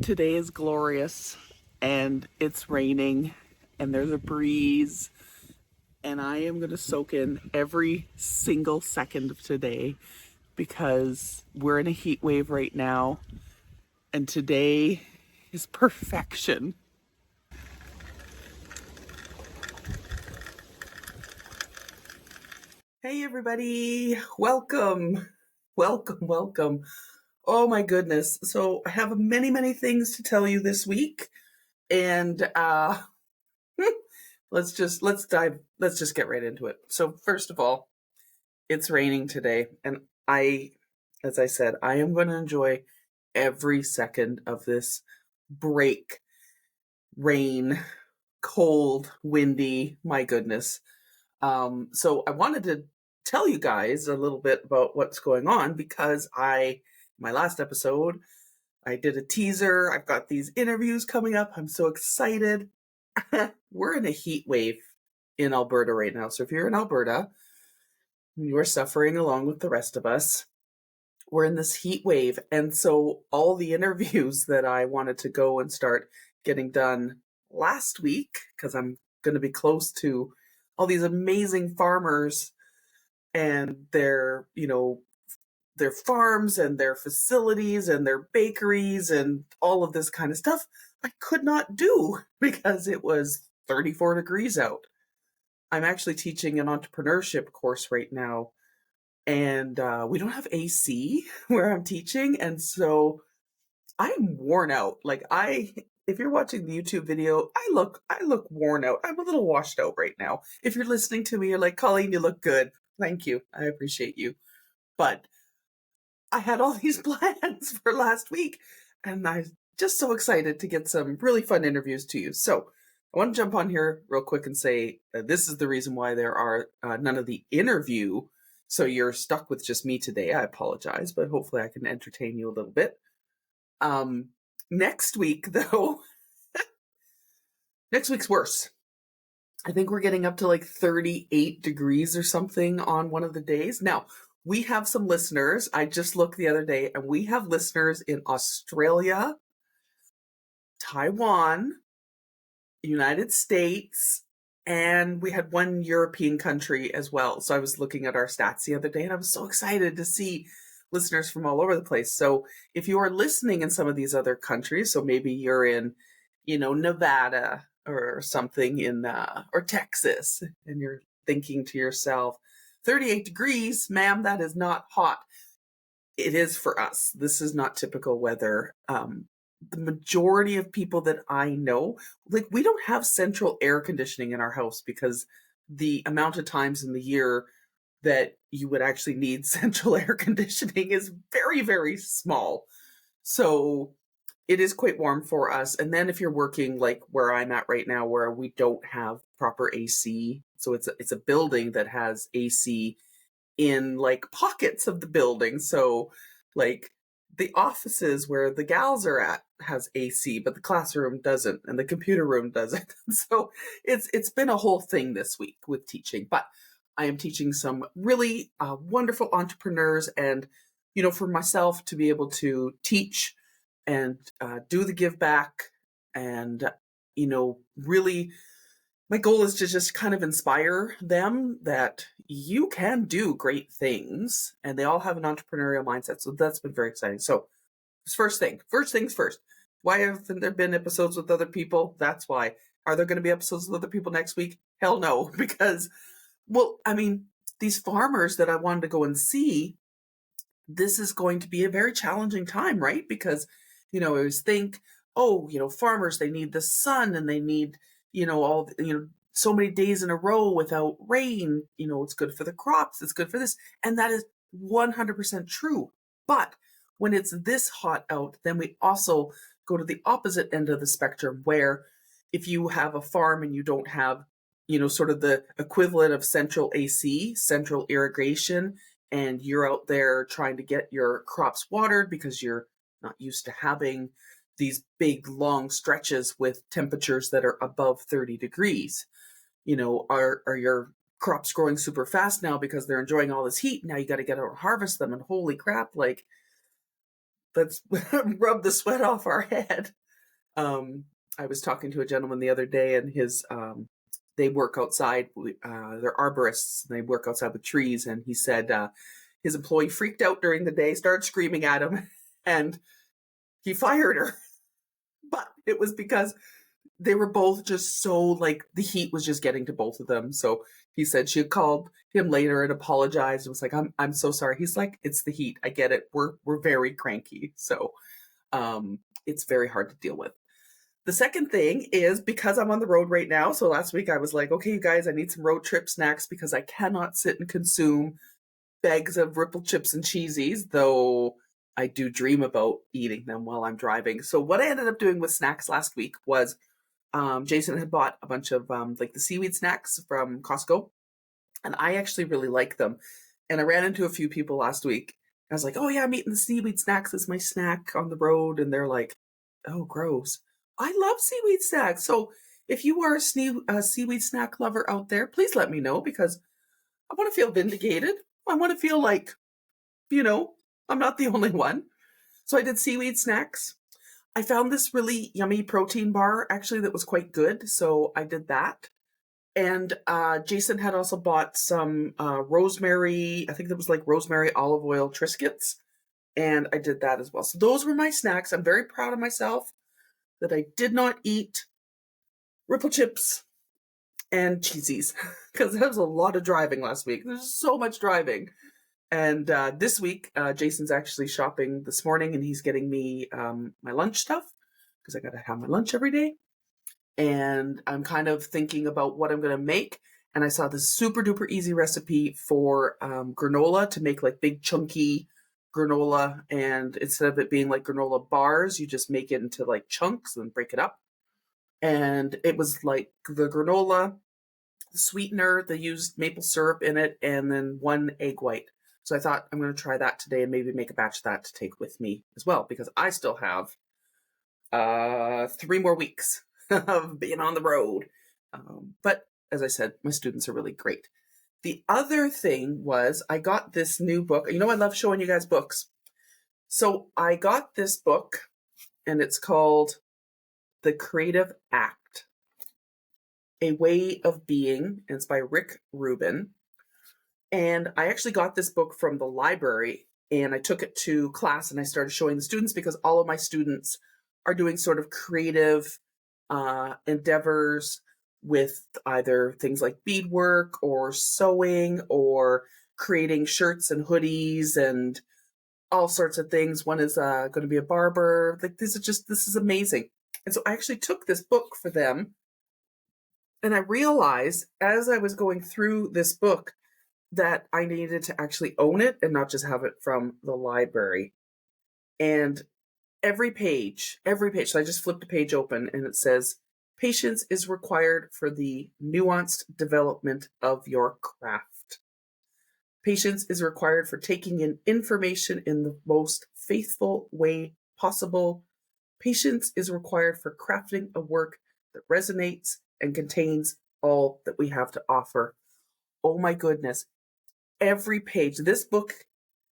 Today is glorious and it's raining and there's a breeze, and I am going to soak in every single second of today because we're in a heat wave right now and today is perfection. Hey everybody, welcome. Oh my goodness. So I have many things to tell you this week, and let's just get right into it. So first of all, it's raining today, and as I said, I am going to enjoy every second of this break. Rain, cold, windy, my goodness. So I wanted to tell you guys a little bit about what's going on because my last episode, I did a teaser. I've got these interviews coming up. I'm so excited. We're in a heat wave in Alberta right now. So if you're in Alberta, you are suffering along with the rest of us. We're in this heat wave. And so all the interviews that I wanted to go and start getting done last week, because I'm going to be close to all these amazing farmers and their farms and their facilities and their bakeries and all of this kind of stuff, I could not do because it was 34 degrees out. I'm actually teaching an entrepreneurship course right now, and we don't have AC where I'm teaching, and so I'm worn out. If you're watching the YouTube video, I look worn out. I'm a little washed out right now. If you're listening to me, you're like, Colleen, you look good. Thank you. I appreciate you. But I had all these plans for last week, and I'm just so excited to get some really fun interviews to you. So I want to jump on here real quick and say this is the reason why there are none of the interview. So you're stuck with just me today. I apologize, but hopefully I can entertain you a little bit. Next week, though, next week's worse. I think we're getting up to like 38 degrees or something on one of the days. Now, we have some listeners. I just looked the other day, and we have listeners in Australia, Taiwan, United States, and we had one European country as well. So I was looking at our stats the other day, and I was so excited to see listeners from all over the place. So if you are listening in some of these other countries, so maybe you're in, Nevada or something or Texas, and you're thinking to yourself, 38 degrees, ma'am, that is not hot. It is for us. This is not typical weather. The majority of people that I know, we don't have central air conditioning in our house because the amount of times in the year that you would actually need central air conditioning is very, very small. So it is quite warm for us. And then if you're working like where I'm at right now, where we don't have proper AC, so it's a building that has AC in like pockets of the building. So like the offices where the gals are at has AC, but the classroom doesn't, and the computer room doesn't. So it's been a whole thing this week with teaching. But I am teaching some really wonderful entrepreneurs, and for myself to be able to teach and do the give back, and really, my goal is to just kind of inspire them that you can do great things, and they all have an entrepreneurial mindset. So that's been very exciting. So first things first. Why haven't there been episodes with other people? That's why. Are there going to be episodes with other people next week? Hell no, because, these farmers that I wanted to go and see, this is going to be a very challenging time, right? Because, I always think, farmers, they need the sun, and they need, so many days in a row without rain. It's good for the crops. It's good for this. And that is 100% true. But when it's this hot out, then we also go to the opposite end of the spectrum, where if you have a farm and you don't have, sort of the equivalent of central AC, central irrigation, and you're out there trying to get your crops watered because you're not used to having these big, long stretches with temperatures that are above 30 degrees. Are your crops growing super fast now because they're enjoying all this heat? Now you got to get out and harvest them, and holy crap, let's rub the sweat off our head. I was talking to a gentleman the other day, and they work outside. They're arborists, and they work outside with trees. And he said his employee freaked out during the day, started screaming at him, and he fired her. But it was because they were both just so, like, the heat was just getting to both of them. So he said she had called him later and apologized and was like, I'm so sorry. He's like, it's the heat. I get it. We're very cranky. So it's very hard to deal with. The second thing is, because I'm on the road right now, so last week I was like, okay, you guys, I need some road trip snacks because I cannot sit and consume bags of Ripple chips and cheesies, though I do dream about eating them while I'm driving. So what I ended up doing with snacks last week was Jason had bought a bunch of like the seaweed snacks from Costco, and I actually really like them. And I ran into a few people last week. I was like, oh yeah, I'm eating the seaweed snacks as my snack on the road. And they're like, oh, gross. I love seaweed snacks. So if you are a seaweed snack lover out there, please let me know, because I want to feel vindicated. I want to feel like, I'm not the only one. So I did seaweed snacks. I found this really yummy protein bar, actually, that was quite good. So I did that. And Jason had also bought some rosemary, I think that was like rosemary olive oil Triscuits. And I did that as well. So those were my snacks. I'm very proud of myself that I did not eat Ripple chips and cheesies, because there was a lot of driving last week. There's so much driving. And this week, Jason's actually shopping this morning, and he's getting me my lunch stuff, because I got to have my lunch every day. And I'm kind of thinking about what I'm going to make. And I saw this super duper easy recipe for granola, to make like big chunky granola. And instead of it being like granola bars, you just make it into like chunks and break it up. And it was like the granola, the sweetener, they used maple syrup in it, and then 1 egg white. So I thought I'm going to try that today and maybe make a batch of that to take with me as well, because I still have 3 more weeks of being on the road. But as I said, my students are really great. The other thing was, I got this new book. I love showing you guys books. So I got this book, and it's called The Creative Act, A Way of Being, and it's by Rubin. And I actually got this book from the library, and I took it to class, and I started showing the students, because all of my students are doing sort of creative endeavors with either things like beadwork or sewing or creating shirts and hoodies and all sorts of things. One is going to be a barber. Like, this is amazing. And so I actually took this book for them, and I realized as I was going through this book that I needed to actually own it and not just have it from the library. And every page, so I just flipped a page open, and it says, patience is required for the nuanced development of your craft. Patience is required for taking in information in the most faithful way possible. Patience is required for crafting a work that resonates and contains all that we have to offer. Oh my goodness. Every page, this book,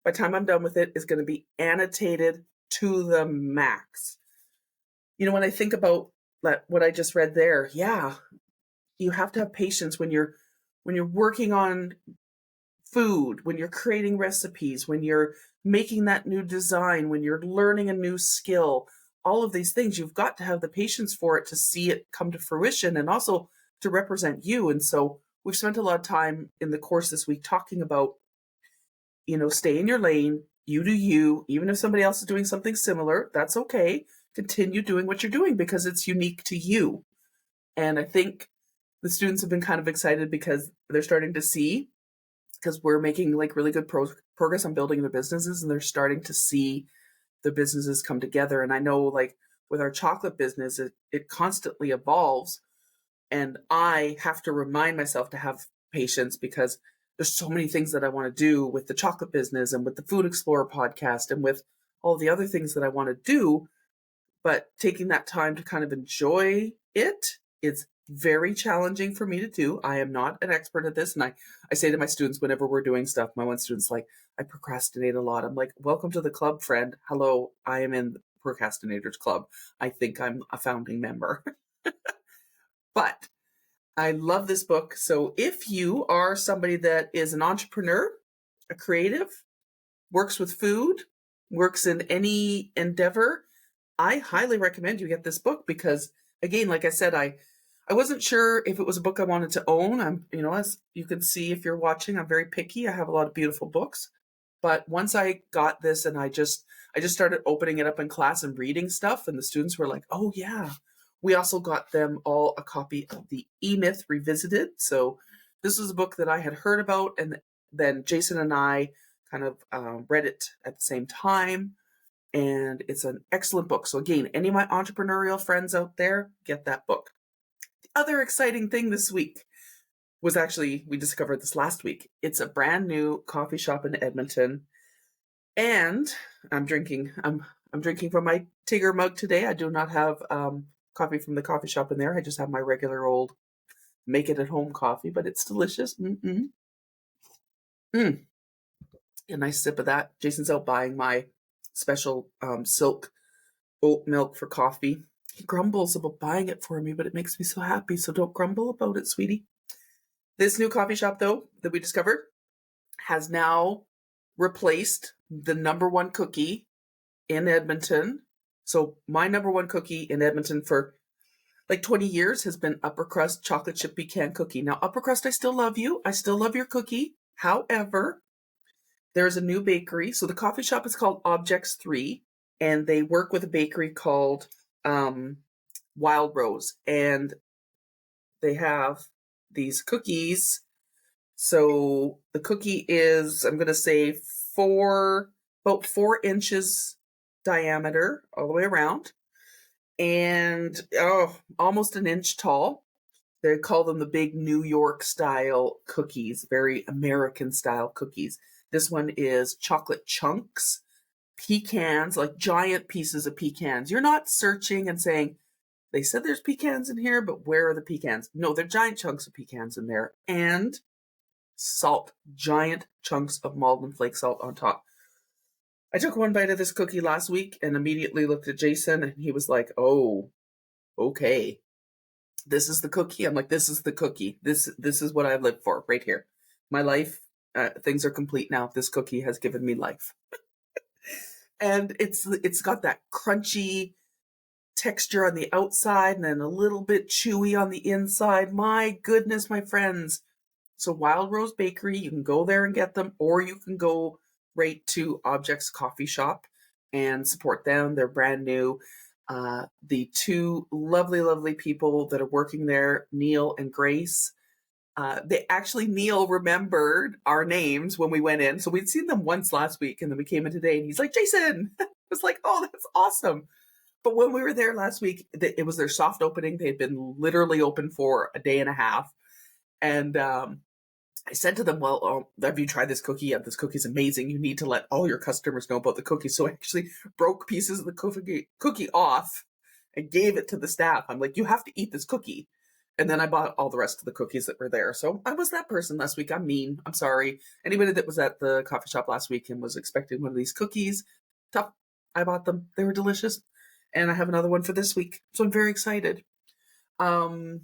by the time I'm done with it, is going to be annotated to the max. When I think about what I just read there, yeah, you have to have patience when you're working on food, when you're creating recipes, when you're making that new design, when you're learning a new skill. All of these things, you've got to have the patience for it to see it come to fruition, and also to represent you. And so we've spent a lot of time in the course this week talking about, stay in your lane, you do you. Even if somebody else is doing something similar, that's okay. Continue doing what you're doing, because it's unique to you. And I think the students have been kind of excited, because they're starting to see, because we're making like really good progress on building their businesses, and they're starting to see the businesses come together. And I know, like with our chocolate business, it constantly evolves. And I have to remind myself to have patience, because there's so many things that I want to do with the chocolate business and with the Food Explorer podcast and with all the other things that I want to do. But taking that time to kind of enjoy it is very challenging for me to do. I am not an expert at this. And I say to my students whenever we're doing stuff, my one student's like, I procrastinate a lot. I'm like, welcome to the club, friend. Hello, I am in the Procrastinators Club. I think I'm a founding member. But I love this book. So if you are somebody that is an entrepreneur, a creative, works with food, works in any endeavor, I highly recommend you get this book because, again, like I said, I wasn't sure if it was a book I wanted to own. I'm, as you can see if you're watching, I'm very picky. I have a lot of beautiful books. But once I got this and I just started opening it up in class and reading stuff, and the students were like, oh yeah. We also got them all a copy of the EMyth Revisited. So this was a book that I had heard about, and then Jason and I kind of read it at the same time. And it's an excellent book. So again, any of my entrepreneurial friends out there, get that book. The other exciting thing this week was actually, we discovered this last week. It's a brand new coffee shop in Edmonton. And I'm drinking from my Tigger mug today. I do not have coffee from the coffee shop in there. I just have my regular old make it at home coffee, but it's delicious. A nice sip of that. Jason's out buying my special silk oat milk for coffee. He grumbles about buying it for me, but it makes me so happy. So don't grumble about it, sweetie. This new coffee shop, though, that we discovered has now replaced the number one cookie in Edmonton. So my number one cookie in Edmonton for like 20 years has been upper crust chocolate chip pecan cookie. Now, upper crust, I still love you. I still love your cookie. However, there's a new bakery. So the coffee shop is called Objects 3, and they work with a bakery called Wild Rose. And they have these cookies. So the cookie is, I'm going to say, about 4 inches diameter all the way around, and almost an inch tall. They call them the big New York style cookies, very American style cookies. This one is chocolate chunks, pecans, like giant pieces of pecans. You're not searching and saying, they said there's pecans in here, but where are the pecans? No, they're giant chunks of pecans in there. And salt, giant chunks of Malden flake salt on top. I took one bite of this cookie last week and immediately looked at Jason, and he was like, oh, okay. This is the cookie. I'm like, this is the cookie. This is what I live for right here. My life, things are complete now. This cookie has given me life. And it's got that crunchy texture on the outside and then a little bit chewy on the inside. My goodness, my friends. So Wild Rose Bakery, you can go there and get them, or you can go right to Objects Coffee Shop and support them. They're brand new. The two lovely, lovely people that are working there, Neil and Grace, Neil remembered our names when we went in. So we'd seen them once last week, and then we came in today, and he's like, Jason! I was like, oh, that's awesome. But when we were there last week, it was their soft opening. They had been literally open for a day and a half. And I said to them, well, have you tried this cookie yet? This cookie's amazing. You need to let all your customers know about the cookie. So I actually broke pieces of the cookie off and gave it to the staff. I'm like, you have to eat this cookie. And then I bought all the rest of the cookies that were there. So I was that person last week. I'm mean. I'm sorry. Anybody that was at the coffee shop last week and was expecting one of these cookies, tough. I bought them. They were delicious. And I have another one for this week. So I'm very excited. And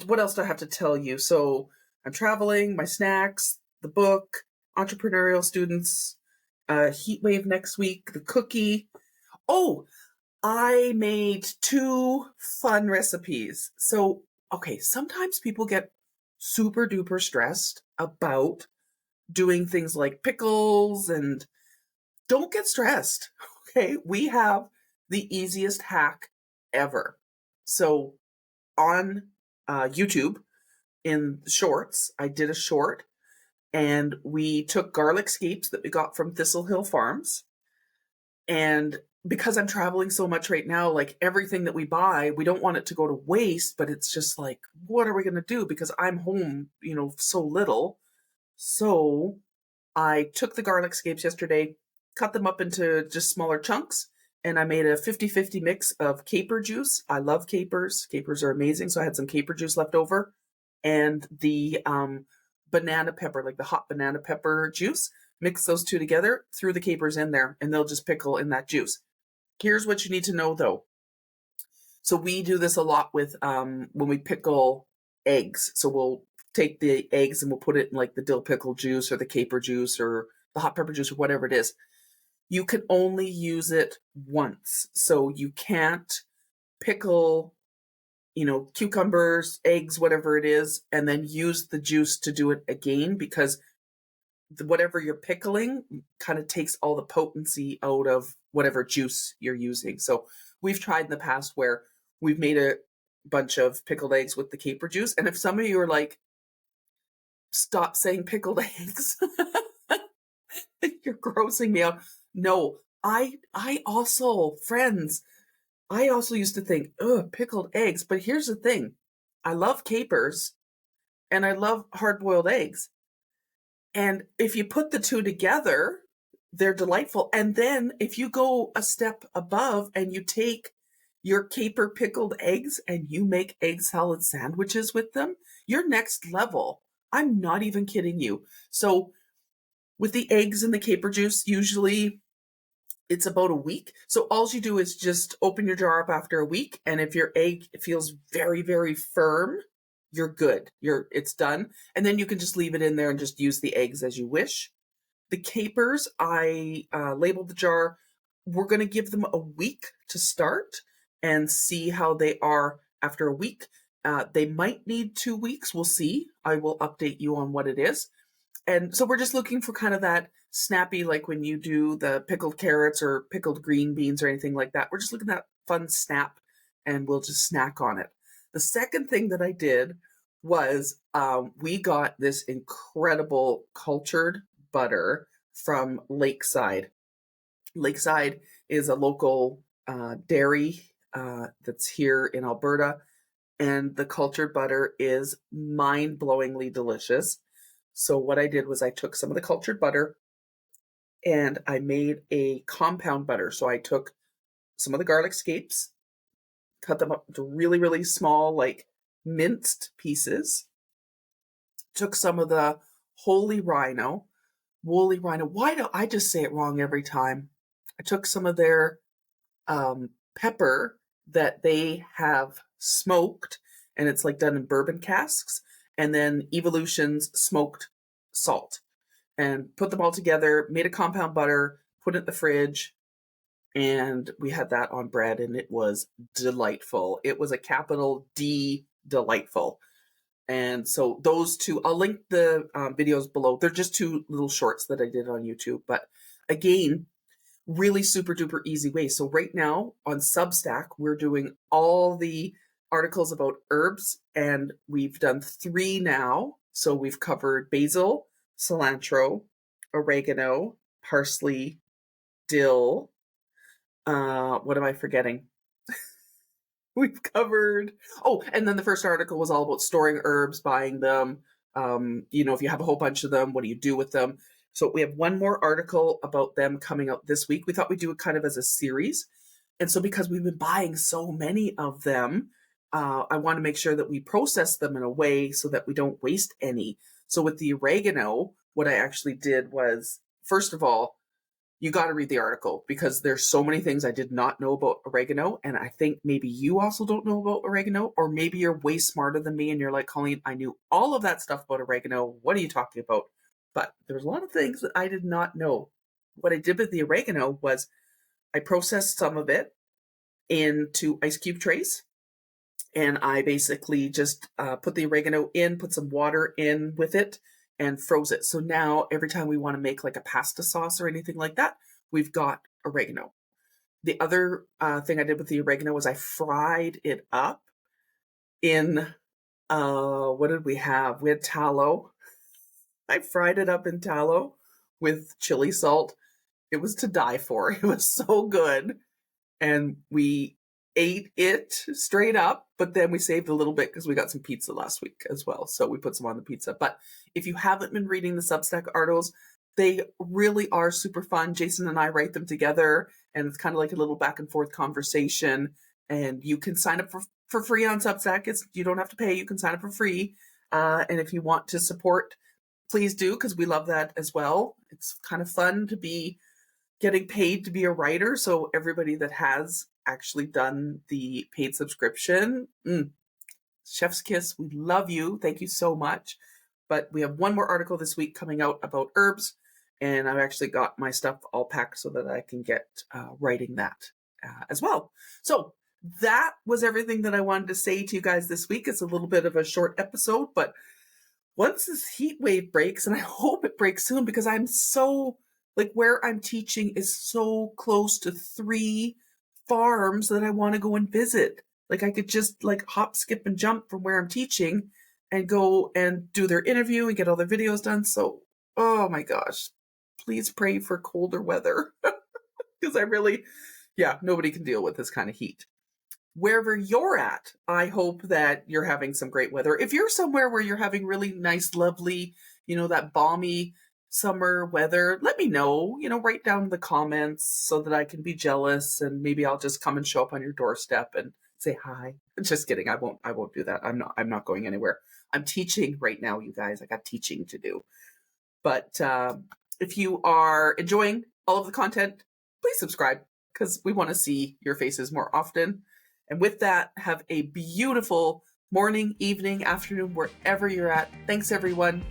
what else do I have to tell you? So I'm traveling, my snacks, the book, entrepreneurial students, heat wave next week, the cookie. Oh, I made 2 fun recipes. So, okay, sometimes people get super duper stressed about doing things like pickles, and don't get stressed. Okay, we have the easiest hack ever. So on YouTube, in shorts, I did a short, and we took garlic scapes that we got from Thistle Hill Farms. And because I'm traveling so much right now, like everything that we buy, we don't want it to go to waste, but it's just like, what are we going to do? Because I'm home, so little. So I took the garlic scapes yesterday, cut them up into just smaller chunks, and I made a 50-50 mix of caper juice. I love capers. Capers are amazing. So I had some caper juice left over, and the banana pepper, like the hot banana pepper juice. Mix those two together, threw the capers in there, and they'll just pickle in that juice. Here's what you need to know though. So we do this a lot with when we pickle eggs. So we'll take the eggs and we'll put it in like the dill pickle juice or the caper juice or the hot pepper juice or whatever it is. You can only use it once. So you can't pickle, cucumbers, eggs, whatever it is, and then use the juice to do it again, because whatever you're pickling kind of takes all the potency out of whatever juice you're using. So we've tried in the past where we've made a bunch of pickled eggs with the caper juice. And if some of you are like, stop saying pickled eggs, you're grossing me out. No, I also, friends, I also used to think, pickled eggs. But here's the thing. I love capers and I love hard-boiled eggs. And if you put the two together, they're delightful. And then if you go a step above and you take your caper pickled eggs and you make egg salad sandwiches with them, you're next level. I'm not even kidding you. So with the eggs and the caper juice, usually it's about a week. So all you do is just open your jar up after a week. And if your egg feels very, very firm, you're good. It's done. And then you can just leave it in there and just use the eggs as you wish. The capers, I labeled the jar. We're going to give them a week to start and see how they are after a week. They might need 2 weeks. We'll see. I will update you on what it is. And so we're just looking for kind of that snappy, like when you do the pickled carrots or pickled green beans or anything like that. We're just looking at that fun snap, and we'll just snack on it. The second thing that I did was we got this incredible cultured butter from Lakeside. Lakeside is a local dairy that's here in Alberta, and the cultured butter is mind-blowingly delicious. So what I did was I took some of the cultured butter and I made a compound butter. So I took some of the garlic scapes, cut them up into really, really small, like minced pieces, took some of the woolly rhino. Why do I just say it wrong every time? I took some of their pepper that they have smoked, and it's like done in bourbon casks, and then Evolution's smoked salt, and put them all together, made a compound butter, put it in the fridge, and we had that on bread, and it was delightful. It was a capital D delightful. And so those two, I'll link the videos below. They're just 2 little shorts that I did on YouTube. But again, really super duper easy way. So right now on Substack, we're doing all the articles about herbs, and we've done 3 now. So we've covered basil, cilantro, oregano, parsley, dill. What am I forgetting? We've covered, and then the first article was all about storing herbs, buying them. If you have a whole bunch of them, what do you do with them? So we have one more article about them coming out this week. We thought we'd do it kind of as a series. And so because we've been buying so many of them, I want to make sure that we process them in a way so that we don't waste any. So with the oregano, what I actually did was, first of all, you got to read the article, because there's so many things I did not know about oregano. And I think maybe you also don't know about oregano, or maybe you're way smarter than me and you're like, Colleen, I knew all of that stuff about oregano. What are you talking about? But there's a lot of things that I did not know. What I did with the oregano was I processed some of it into ice cube trays. And I basically just put the oregano in, put some water in with it, and froze it. So now every time we want to make like a pasta sauce or anything like that, we've got oregano. The other thing I did with the oregano was I fried it up in, what did we have? We had tallow. I fried it up in tallow with chili salt. It was to die for. It was so good. And we ate it straight up, but then we saved a little bit because we got some pizza last week as well. So we put some on the pizza. But if you haven't been reading the Substack articles, they really are super fun. Jason and I write them together, and it's kind of like a little back and forth conversation. And you can sign up for free on Substack. You don't have to pay. You can sign up for free. And if you want to support, please do, because we love that as well. It's kind of fun to be getting paid to be a writer. So everybody that has actually done the paid subscription, chef's kiss, we love you. Thank you so much. But we have one more article this week coming out about herbs, and I've actually got my stuff all packed so that I can get writing that as well. So that was everything that I wanted to say to you guys this week. It's a little bit of a short episode, but once this heat wave breaks, and I hope it breaks soon, because I'm so, like, where I'm teaching is so close to 3 farms that I want to go and visit. Like, I could just like hop, skip, and jump from where I'm teaching and go and do their interview and get all their videos done. So, oh my gosh, please pray for colder weather, because nobody can deal with this kind of heat. Wherever you're at, I hope that you're having some great weather. If you're somewhere where you're having really nice, lovely, that balmy summer weather, let me know, write down in the comments so that I can be jealous, and maybe I'll just come and show up on your doorstep and say hi. Just kidding. I won't do that. I'm not going anywhere. I'm teaching right now, you guys. I got teaching to do. But if you are enjoying all of the content, please subscribe, because we want to see your faces more often. And with that, have a beautiful morning, evening, afternoon, wherever you're at. Thanks, everyone.